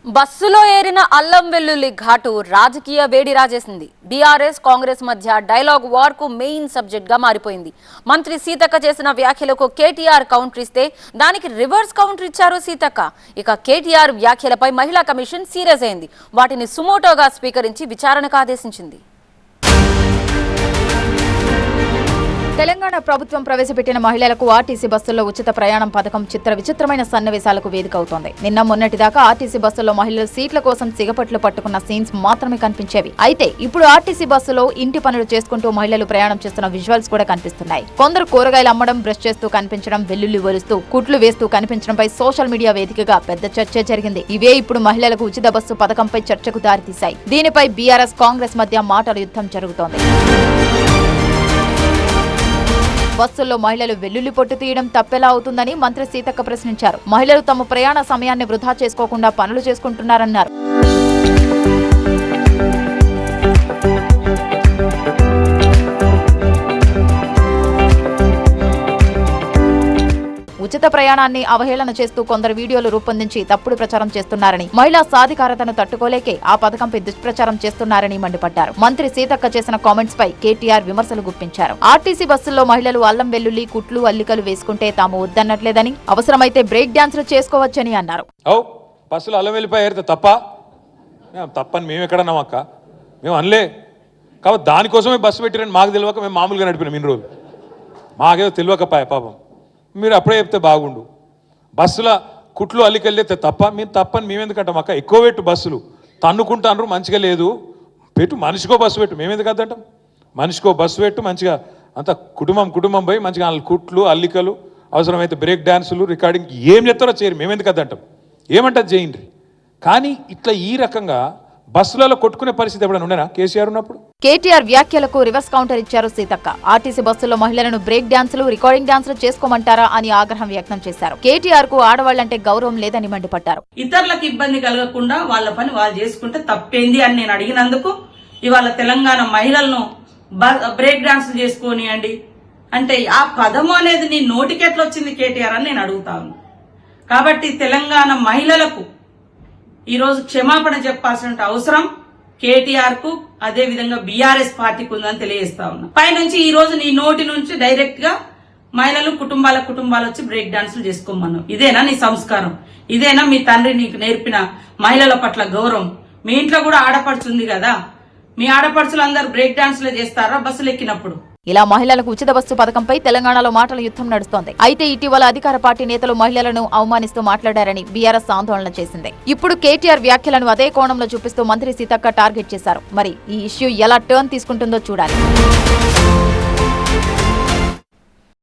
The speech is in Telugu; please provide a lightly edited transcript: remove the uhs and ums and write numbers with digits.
బస్సులో ఏరిన అల్లం వెల్లుల్లి ఘాటు రాజకీయ వేడి రాజేసింది. బీఆర్ఎస్ కాంగ్రెస్ మధ్య డైలాగ్ వార్ కు మెయిన్ సబ్జెక్ట్ గా మారిపోయింది. మంత్రి సీతక్క చేసిన వ్యాఖ్యలకు కేటీఆర్ కౌంటర్ ఇస్తే దానికి రివర్స్ కౌంటర్ ఇచ్చారు సీతక్క. ఇక కేటీఆర్ వ్యాఖ్యలపై మహిళా కమిషన్ సీరియస్ అయింది. వాటిని సుమోటోగా స్వీకరించి విచారణకు ఆదేశించింది. తెలంగాణ ప్రభుత్వం ప్రవేశపెట్టిన మహిళలకు ఆర్టీసీ బస్సుల్లో ఉచిత ప్రయాణం పథకం చిత్ర విచిత్రమైన సన్నివేశాలకు వేదిక అవుతోంది. నిన్న మొన్నటిదాకా ఆర్టీసీ బస్సుల్లో మహిళలు సీట్ల కోసం సిగపట్లు పట్టుకున్న సీన్స్ మాత్రమే కనిపించేవి. అయితే ఇప్పుడు ఆర్టీసీ బస్సులో ఇంటి పనులు చేసుకుంటూ మహిళలు ప్రయాణం చేస్తున్న విజువల్స్ కూడా కనిపిస్తున్నాయి. కొందరు కూరగాయలు అమ్మడం, బ్రష్ చేస్తూ కనిపించడం, వెల్లుల్లి ఒలుస్తూ కుట్లు వేస్తూ కనిపించడంపై సోషల్ మీడియా వేదికగా పెద్ద చర్చ జరిగింది. ఇవే ఇప్పుడు మహిళలకు ఉచిత బస్సు పథకంపై చర్చకు దారితీశాయి. దీనిపై బీఆర్ఎస్ కాంగ్రెస్ మధ్య మాటల యుద్ధం జరుగుతోంది. బస్సుల్లో మహిళలు వెల్లుల్లి పొట్టు తీయడం తప్పెలా అవుతుందని మంత్రి సీతక్క ప్రశ్నించారు. మహిళలు తమ ప్రయాణ సమయాన్ని వృధా చేసుకోకుండా పనులు చేసుకుంటున్నారన్నారు. ఉచిత ప్రయాణాన్ని అవహేళన చేస్తూ కొందరు వీడియోలు రూపొందించి తప్పుడు ప్రచారం చేస్తున్నారని, మహిళా సాధికారతను తట్టుకోలేకే ఆ పథకంపై దుష్ప్రచారం చేస్తున్నారని మండిపడ్డారు. మంత్రి సీతక్క చేసిన కామెంట్స్ పై కేటీఆర్ విమర్శలు గుప్పించారు. ఆర్టీసీ బస్సుల్లో మహిళలు అల్లం వెల్లుల్లి, కుట్లు, అల్లికలు వేసుకుంటే తాము వద్దన్నట్లేదని, అవసరమైతే బ్రేక్ డాన్సులు చేసుకోవచ్చని అన్నారు. బస్సులో అల్లం వెల్లిపాయ తప్పని మేము ఎక్కడన్నామక్క, మేము అనలే. కాబట్టి దానికోసమే బస్సు పెట్టిరని మాకు తెలియక మేము మామూలుగా నడిపినాం ఇన్ని రోజులు. మాకేదో తెలియకపాయ పాపం. మీరు అప్పుడే చెప్తే బాగుండు. బస్సుల కుట్లు అల్లికెళ్ళితే తప్పని మేమెందుకంటాం అక్క. ఎక్కువ పెట్టు, బస్సులు తన్నుకుంటాను, మంచిగా లేదు పెట్టు, మనిషికో బస్సు పెట్టు, మేమెందుకు అద్దంటాం. మనిషికో బస్సు పెట్టు, మంచిగా అంత కుటుంబం పోయి మంచిగా కుట్లు అల్లికలు, అవసరమైతే బ్రేక్ డాన్సులు, రికార్డింగ్ ఏం చెప్తారో చేయరు, మేమెందుకు అద్దంటాం. ఏమంటారు చేయండి. కానీ ఇట్లా ఈ రకంగా బస్సులలో కొట్టుకునే పరిస్థితి ఎప్పుడైనా ఉండేనా కేసీఆర్ ఉన్నప్పుడు? కేటీఆర్ వ్యాఖ్యలకు రివర్స్ కౌంటర్ ఇచ్చారు సీతక్క. ఆర్టీసీ బస్సుల్లో మహిళలను బ్రేక్ డాన్సులు, రికార్డింగ్ డాన్సులు చేసుకోమంటారా అని ఆగ్రహం వ్యక్తం చేశారు. కేటీఆర్ కు ఆడవాళ్లంటే గౌరవం లేదని మండిపడ్డారు. ఇతరులకు ఇబ్బంది కలగకుండా వాళ్ళ పని వాళ్ళు చేసుకుంటే తప్పేంది అని నేను అడిగినందుకు ఇవాళ తెలంగాణ మహిళలను బ్రేక్ డాన్సులు చేసుకోనియండి అంటే ఆ పదము అనేది నీ నోటికెట్లా వచ్చింది కేటీఆర్ అని నేను అడుగుతాను. కాబట్టి తెలంగాణ మహిళలకు ఈరోజు క్షమాపణ చెప్పాల్సిన అవసరం కేటీఆర్ కు, అదే విధంగా బీఆర్ఎస్ పార్టీకి ఉందని తెలియజేస్తా ఉన్నా. పైనుంచి ఈ రోజు నీ నోటి నుంచి డైరెక్ట్ గా మహిళలు కుటుంబాలు వచ్చి బ్రేక్ డాన్సులు చేసుకోమన్నావు. ఇదేనా నీ సంస్కారం? ఇదేనా మీ తండ్రి నీకు నేర్పిన మహిళల పట్ల గౌరవం? మీ ఇంట్లో కూడా ఆడపడుచుంది కదా, మీ ఆడపడుచులు అందరూ బ్రేక్ డాన్సులే చేస్తారా బస్సులు ఎక్కినప్పుడు? ఇలా మహిళలకు ఉచిత బస్సు పథకంపై తెలంగాణలో మాటల యుద్ధం నడుస్తోంది. అయితే ఇటీవల అధికార పార్టీ నేతలు మహిళలను అవమానిస్తూ మాట్లాడారని బీఆర్ఎస్ ఆందోళన చేసింది. ఇప్పుడు కేటీఆర్ వ్యాఖ్యలను అదే కోణంలో చూపిస్తూ మంత్రి సీతక్క టార్గెట్ చేశారు. మరి ఈ ఇష్యూ ఎలా టర్న్ తీసుకుంటుందో చూడాలి.